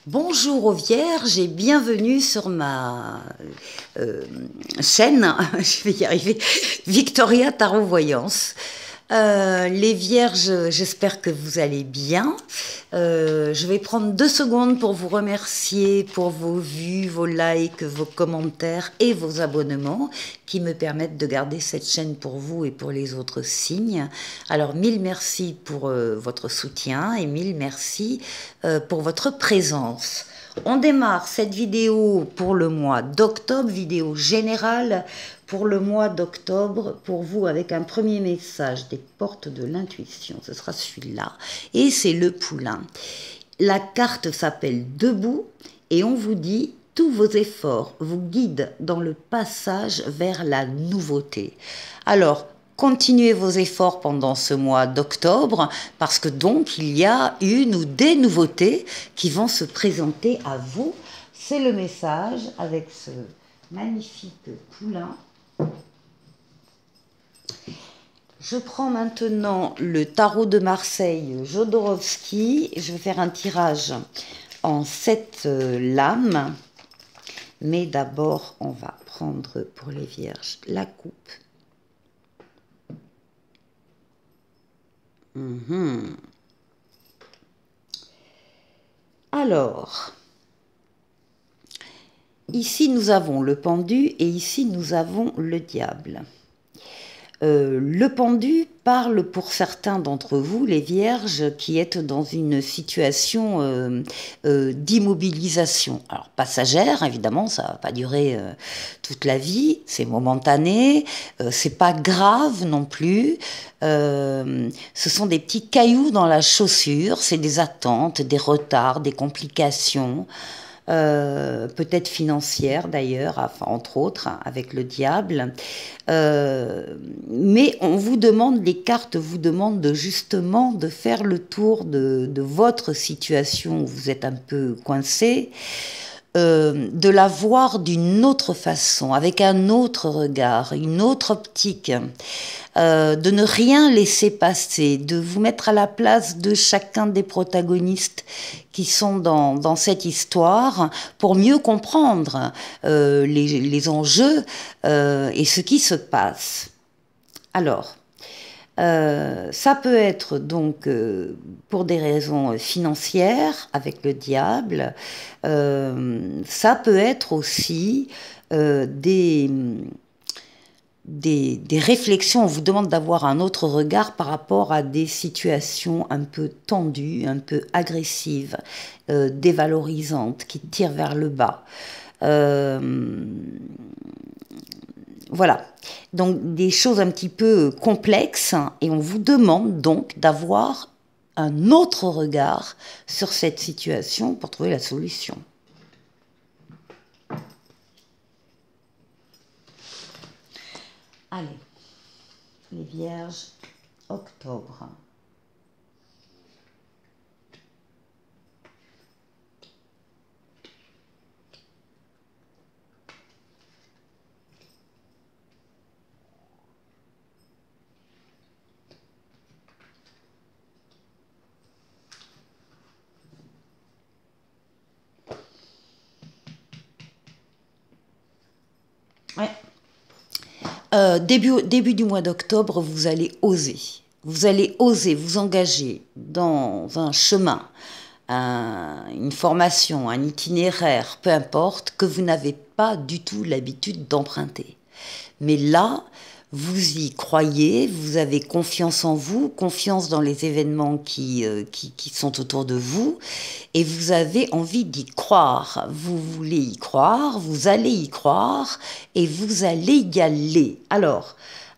Bonjour aux vierges et bienvenue sur ma chaîne, je vais y arriver, Victoria Tarot Voyance. Les vierges, j'espère que vous allez bien. Je vais prendre 2 secondes pour vous remercier pour vos vues, vos likes, vos commentaires et vos abonnements qui me permettent de garder cette chaîne pour vous et pour les autres signes. Alors, mille merci pour votre soutien et mille merci pour votre présence. On démarre cette vidéo pour le mois d'octobre, vidéo générale pour le mois d'octobre, pour vous avec un premier message des portes de l'intuition. Ce sera celui-là. Et c'est le poulain. La carte s'appelle Debout et on vous dit tous vos efforts vous guident dans le passage vers la nouveauté. Alors, continuez vos efforts pendant ce mois d'octobre parce que donc il y a une ou des nouveautés qui vont se présenter à vous. C'est le message avec ce magnifique poulain. Je prends maintenant le tarot de Marseille Jodorowsky. Je vais faire un tirage en 7 lames. Mais d'abord, on va prendre pour les vierges la coupe. Alors, ici nous avons le pendu et ici nous avons le diable. Le pendu parle pour certains d'entre vous, les vierges, qui êtes dans une situation d'immobilisation. Alors passagère, évidemment, ça va pas durer toute la vie, c'est momentané, c'est pas grave non plus. Ce sont des petits cailloux dans la chaussure, c'est des attentes, des retards, des complications. Peut-être financière d'ailleurs, enfin, entre autres, hein, avec le diable. Mais on vous demande, les cartes vous demandent justement de faire le tour de votre situation où vous êtes un peu coincé, de la voir d'une autre façon, avec un autre regard, une autre optique. De ne rien laisser passer, de vous mettre à la place de chacun des protagonistes qui sont dans cette histoire pour mieux comprendre les enjeux et ce qui se passe. Alors, ça peut être donc pour des raisons financières avec le diable, ça peut être aussi des réflexions, on vous demande d'avoir un autre regard par rapport à des situations un peu tendues, un peu agressives, dévalorisantes, qui tirent vers le bas. Voilà, donc des choses un petit peu complexes, et on vous demande donc d'avoir un autre regard sur cette situation pour trouver la solution. Allez, les vierges, octobre. Ouais. Début du mois d'octobre, vous allez oser. Vous allez oser vous engager dans un chemin, une formation, un itinéraire, peu importe, que vous n'avez pas du tout l'habitude d'emprunter. Mais là, vous y croyez, vous avez confiance en vous, confiance dans les événements qui sont autour de vous, et vous avez envie d'y croire. Vous voulez y croire, vous allez y croire, et vous allez y aller. Alors,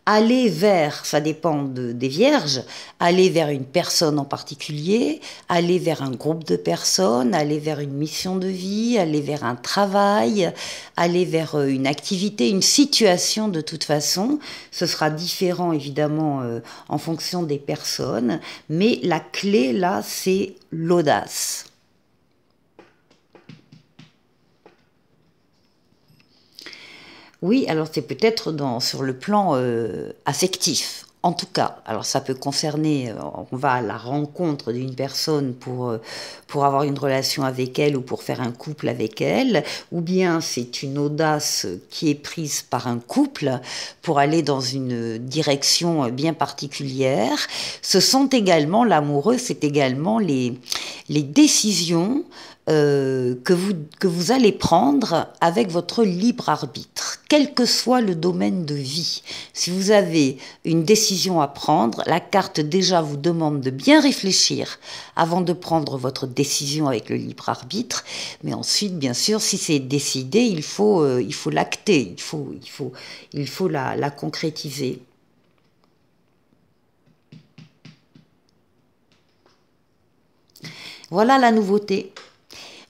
aller vers, ça dépend des vierges, aller vers une personne en particulier, aller vers un groupe de personnes, aller vers une mission de vie, aller vers un travail, aller vers une activité, une situation de toute façon. Ce sera différent évidemment en fonction des personnes, mais la clé là, c'est l'audace. Oui, alors c'est peut-être sur le plan affectif. En tout cas, alors ça peut concerner, on va à la rencontre d'une personne pour avoir une relation avec elle ou pour faire un couple avec elle, ou bien c'est une audace qui est prise par un couple pour aller dans une direction bien particulière. Ce sont également, l'amoureux, c'est également les décisions que vous allez prendre avec votre libre arbitre, quel que soit le domaine de vie. Si vous avez une décision à prendre, la carte déjà vous demande de bien réfléchir avant de prendre votre décision avec le libre arbitre. Mais ensuite, bien sûr, si c'est décidé, il faut l'acter, il faut la concrétiser. Voilà la nouveauté.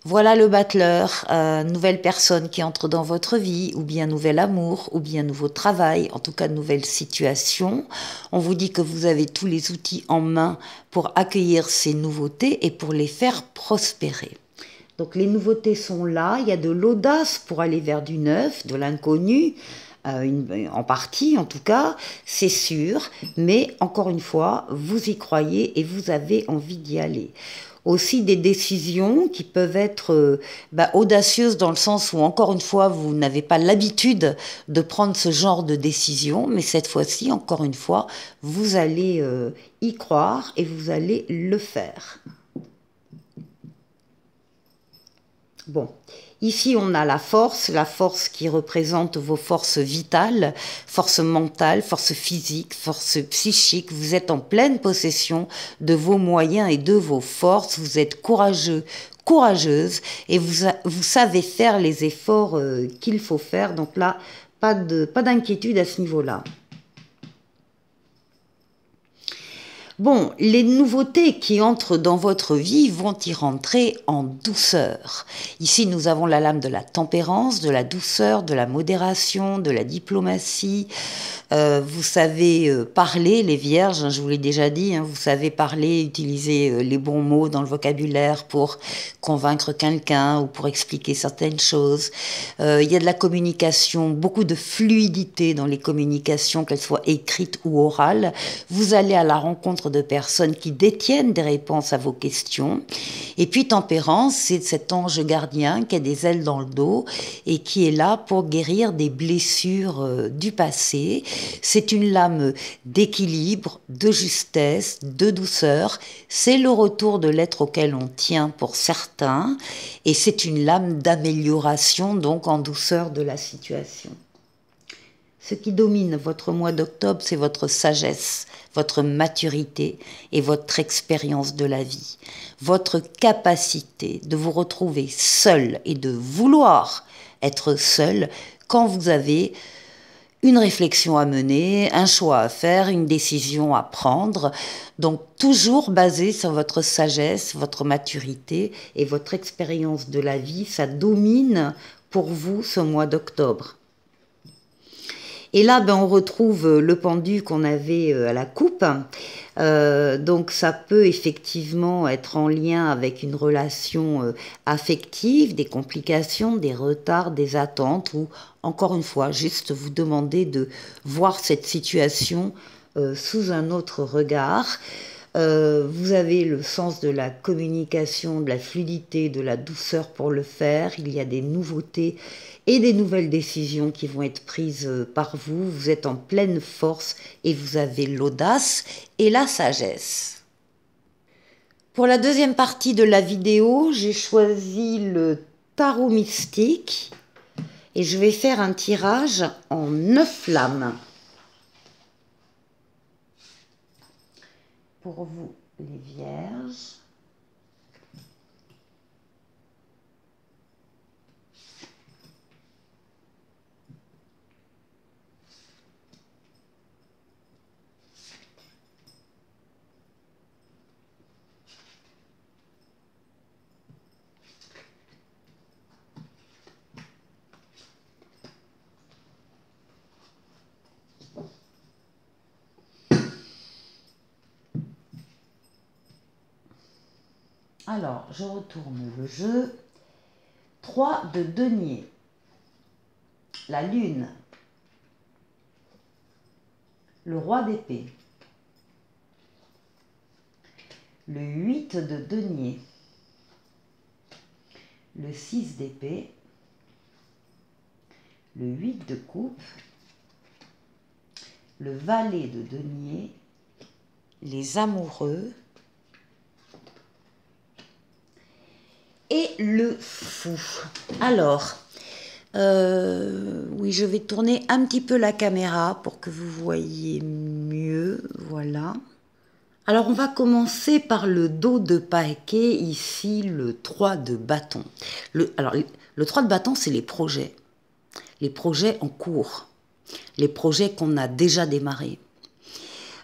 Voilà le battleur, nouvelle personne qui entre dans votre vie, ou bien nouvel amour, ou bien nouveau travail, en tout cas nouvelle situation. On vous dit que vous avez tous les outils en main pour accueillir ces nouveautés et pour les faire prospérer. Donc les nouveautés sont là, il y a de l'audace pour aller vers du neuf, de l'inconnu, en partie en tout cas, c'est sûr, mais encore une fois, vous y croyez et vous avez envie d'y aller. Aussi des décisions qui peuvent être audacieuses dans le sens où, encore une fois, vous n'avez pas l'habitude de prendre ce genre de décision, mais cette fois-ci, encore une fois, vous allez y croire et vous allez le faire. Bon, ici on a la force qui représente vos forces vitales, force mentale, force physique, force psychique. Vous êtes en pleine possession de vos moyens et de vos forces. Vous êtes courageux, courageuse et vous savez faire les efforts qu'il faut faire. Donc là, pas d'inquiétude à ce niveau-là. Bon, les nouveautés qui entrent dans votre vie vont y rentrer en douceur. Ici, nous avons la lame de la tempérance, de la douceur, de la modération, de la diplomatie. Vous savez parler, les vierges, je vous l'ai déjà dit, vous savez parler, utiliser les bons mots dans le vocabulaire pour convaincre quelqu'un ou pour expliquer certaines choses. Il y a de la communication, beaucoup de fluidité dans les communications, qu'elles soient écrites ou orales. Vous allez à la rencontre de personnes qui détiennent des réponses à vos questions. Et puis tempérance, c'est cet ange gardien qui a des ailes dans le dos et qui est là pour guérir des blessures du passé. C'est une lame d'équilibre, de justesse, de douceur. C'est le retour de l'être auquel on tient pour certains. Et c'est une lame d'amélioration, donc en douceur de la situation. Ce qui domine votre mois d'octobre, c'est votre sagesse, votre maturité et votre expérience de la vie. Votre capacité de vous retrouver seul et de vouloir être seul quand vous avez une réflexion à mener, un choix à faire, une décision à prendre. Donc toujours basé sur votre sagesse, votre maturité et votre expérience de la vie. Ça domine pour vous ce mois d'octobre. Et là, on retrouve le pendu qu'on avait à la coupe. Donc ça peut effectivement être en lien avec une relation affective, des complications, des retards, des attentes, ou encore une fois, juste vous demander de voir cette situation sous un autre regard. Vous avez le sens de la communication, de la fluidité, de la douceur pour le faire. Il y a des nouveautés et des nouvelles décisions qui vont être prises par vous. Vous êtes en pleine force et vous avez l'audace et la sagesse. Pour la deuxième partie de la vidéo, j'ai choisi le tarot mystique et je vais faire un tirage en 9 flammes. Pour vous, les vierges. Alors, je retourne le jeu. 3 de denier. La lune. Le roi d'épée. le 8 de denier, le 6 d'épée, le 8 de coupe, le valet de denier, les amoureux et le fou. Alors, oui, je vais tourner un petit peu la caméra pour que vous voyez mieux, voilà. Alors, on va commencer par le dos de paquet, ici, le 3 de bâton. Alors, le 3 de bâton, c'est les projets en cours, les projets qu'on a déjà démarrés.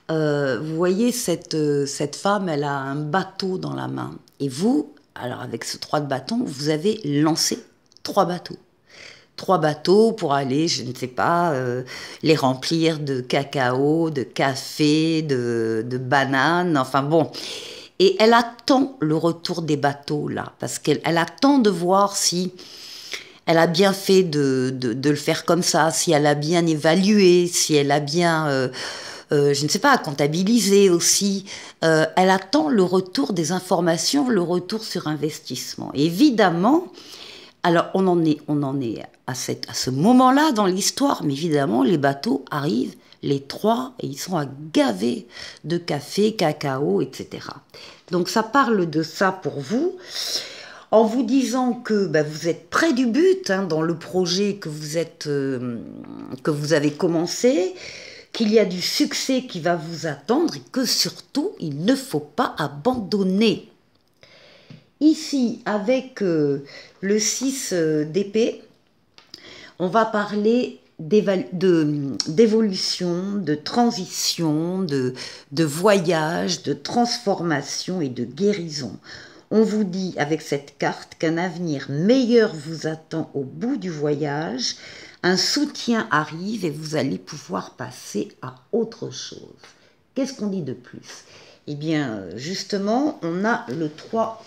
Vous voyez, cette femme, elle a un bateau dans la main. Et vous, alors avec ce 3 de bâton, vous avez lancé 3 bateaux. 3 bateaux pour aller, je ne sais pas, les remplir de cacao, de café, de bananes, enfin bon. Et elle attend le retour des bateaux, là, parce qu'elle attend de voir si elle a bien fait de le faire comme ça, si elle a bien évalué, si elle a bien... je ne sais pas, comptabiliser aussi. Elle attend le retour des informations, le retour sur investissement. Évidemment, alors on en est à ce moment-là dans l'histoire, mais évidemment, les bateaux arrivent, les 3, et ils sont à gaver de café, cacao, etc. Donc ça parle de ça pour vous, en vous disant que vous êtes près du but dans le projet que vous avez commencé, qu'il y a du succès qui va vous attendre et que surtout, il ne faut pas abandonner. Ici, avec le 6 d'épée, on va parler d'évolution, de transition, de voyage, de transformation et de guérison. On vous dit avec cette carte qu'un avenir meilleur vous attend au bout du voyage. Un soutien arrive et vous allez pouvoir passer à autre chose. Qu'est-ce qu'on dit de plus? Eh bien, justement, on a le 3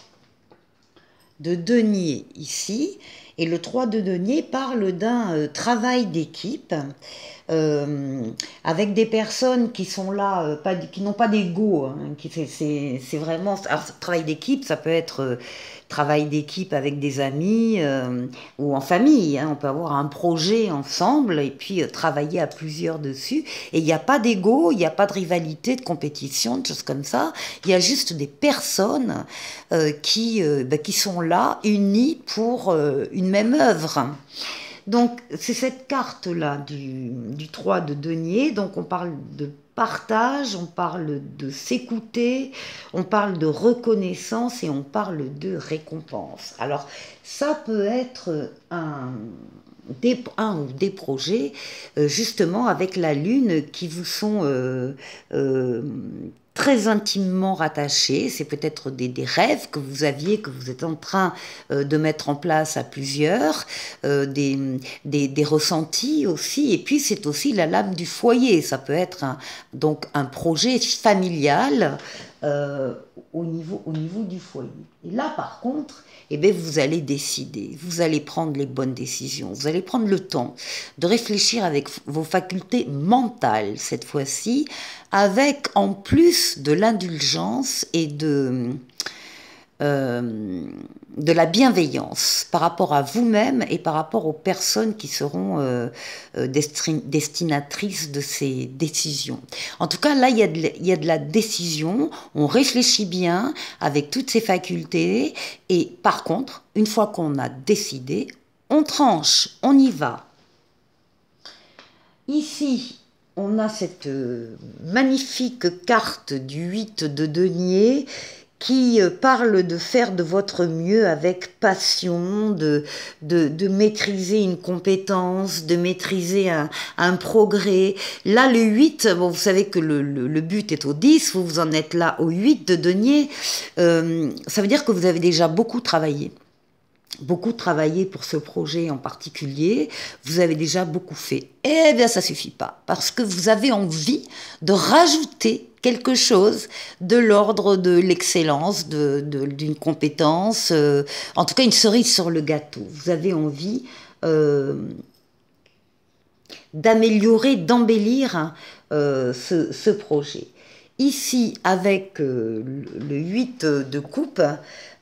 de denier ici. Et le 3 de denier parle d'un travail d'équipe avec des personnes qui sont là, qui n'ont pas d'ego. C'est vraiment... Alors, travail d'équipe, ça peut être travail d'équipe avec des amis ou en famille. On peut avoir un projet ensemble et puis travailler à plusieurs dessus. Et il n'y a pas d'ego, il n'y a pas de rivalité, de compétition, de choses comme ça. Il y a juste des personnes qui sont là, unies pour une même œuvre. Donc, c'est cette carte-là du 3 de denier. Donc, on parle de partage, on parle de s'écouter, on parle de reconnaissance et on parle de récompense. Alors, ça peut être un ou des projets, justement, avec la Lune qui vous sont très intimement rattachés. C'est peut-être des rêves que vous aviez, que vous êtes en train de mettre en place à plusieurs, des ressentis aussi, et puis c'est aussi la lame du foyer. Ça peut être donc un projet familial au niveau du foyer. Et là, par contre, vous allez décider, vous allez prendre les bonnes décisions, vous allez prendre le temps de réfléchir avec vos facultés mentales cette fois-ci, avec en plus de l'indulgence et de la bienveillance par rapport à vous-même et par rapport aux personnes qui seront destinatrices de ces décisions. En tout cas, là, il y a de la décision, on réfléchit bien avec toutes ces facultés et par contre, une fois qu'on a décidé, on tranche, on y va. Ici, on a cette magnifique carte du 8 de denier qui parle de faire de votre mieux avec passion, de maîtriser une compétence, de maîtriser un progrès. Là, le 8, bon, vous savez que le but est au 10, vous en êtes là au 8 de denier. Ça veut dire que vous avez déjà beaucoup travaillé pour ce projet en particulier, vous avez déjà beaucoup fait. Eh bien, ça suffit pas, parce que vous avez envie de rajouter quelque chose de l'ordre de l'excellence, d'une compétence, en tout cas une cerise sur le gâteau. Vous avez envie d'améliorer, d'embellir ce projet. Ici, avec le 8 de coupe,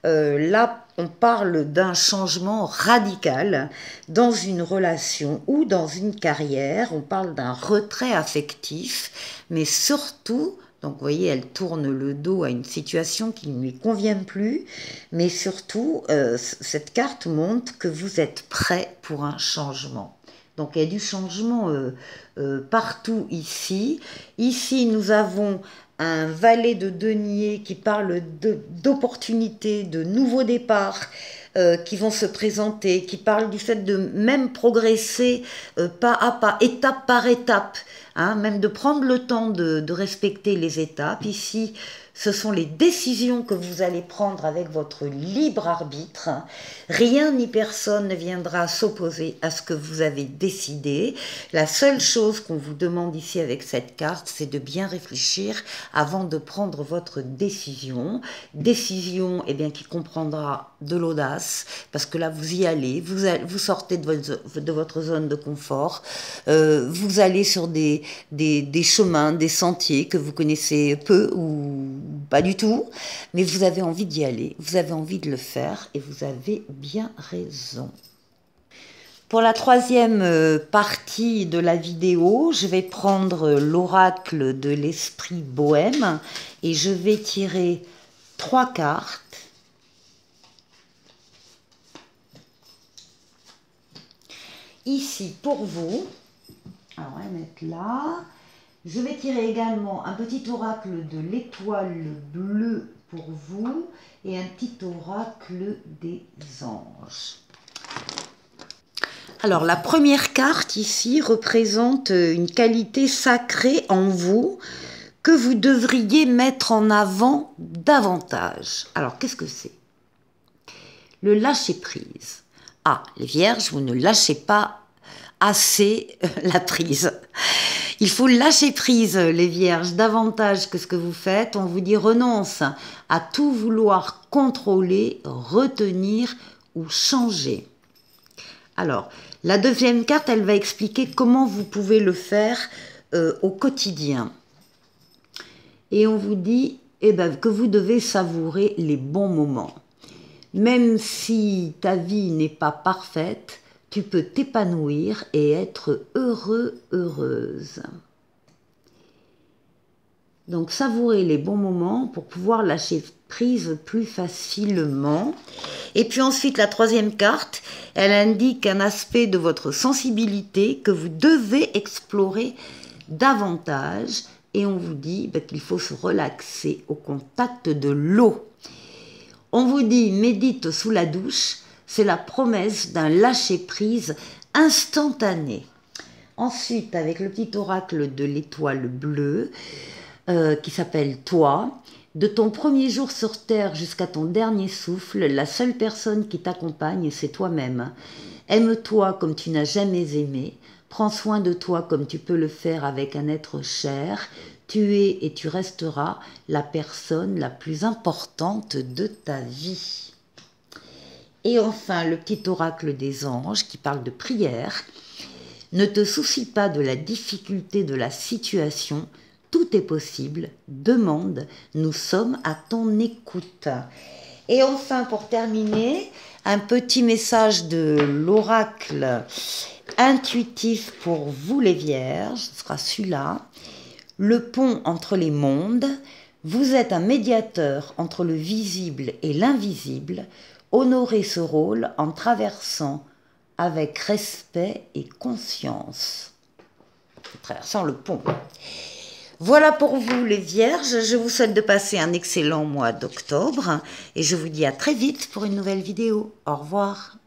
là, on parle d'un changement radical dans une relation ou dans une carrière. On parle d'un retrait affectif, mais surtout, donc vous voyez, elle tourne le dos à une situation qui ne lui convient plus, mais surtout, cette carte montre que vous êtes prêt pour un changement. Donc il y a du changement partout ici. Ici, nous avons un valet de denier qui parle d'opportunités, de nouveaux départs qui vont se présenter, qui parle du fait de même progresser pas à pas, étape par étape, hein, même de prendre le temps de respecter les étapes. Ici, ce sont les décisions que vous allez prendre avec votre libre arbitre. Rien ni personne ne viendra s'opposer à ce que vous avez décidé. La seule chose qu'on vous demande ici avec cette carte, c'est de bien réfléchir avant de prendre votre décision. Décision, eh bien, qui comprendra de l'audace, parce que là, vous y allez, vous sortez de votre zone de confort, vous allez sur des chemins, des sentiers que vous connaissez peu ou pas du tout, mais vous avez envie d'y aller, vous avez envie de le faire et vous avez bien raison. Pour la troisième partie de la vidéo, je vais prendre l'oracle de l'esprit bohème et je vais tirer 3 cartes. Ici pour vous, alors on va mettre là. Je vais tirer également un petit oracle de l'étoile bleue pour vous et un petit oracle des anges. Alors la première carte ici représente une qualité sacrée en vous que vous devriez mettre en avant davantage. Alors qu'est-ce que c'est? Le lâcher-prise. Ah, les vierges, vous ne lâchez pas assez la prise. Il faut lâcher prise, les vierges, davantage que ce que vous faites. On vous dit renonce à tout vouloir contrôler, retenir ou changer. Alors, la deuxième carte, elle va expliquer comment vous pouvez le faire au quotidien. Et on vous dit que vous devez savourer les bons moments. Même si ta vie n'est pas parfaite, tu peux t'épanouir et être heureux, heureuse. Donc, savourer les bons moments pour pouvoir lâcher prise plus facilement. Et puis ensuite, la troisième carte, elle indique un aspect de votre sensibilité que vous devez explorer davantage. Et on vous dit qu'il faut se relaxer au contact de l'eau. On vous dit, médite sous la douche. C'est la promesse d'un lâcher-prise instantané. Ensuite, avec le petit oracle de l'étoile bleue, qui s'appelle toi, de ton premier jour sur Terre jusqu'à ton dernier souffle, la seule personne qui t'accompagne, c'est toi-même. Aime-toi comme tu n'as jamais aimé. Prends soin de toi comme tu peux le faire avec un être cher. Tu es et tu resteras la personne la plus importante de ta vie. Et enfin, le petit oracle des anges qui parle de prière. Ne te soucie pas de la difficulté de la situation. Tout est possible. Demande. Nous sommes à ton écoute. Et enfin, pour terminer, un petit message de l'oracle intuitif pour vous les vierges. Ce sera celui-là. Le pont entre les mondes. Vous êtes un médiateur entre le visible et l'invisible. Honorez ce rôle en traversant avec respect et conscience. Traversant le pont. Voilà pour vous les vierges. Je vous souhaite de passer un excellent mois d'octobre et je vous dis à très vite pour une nouvelle vidéo. Au revoir.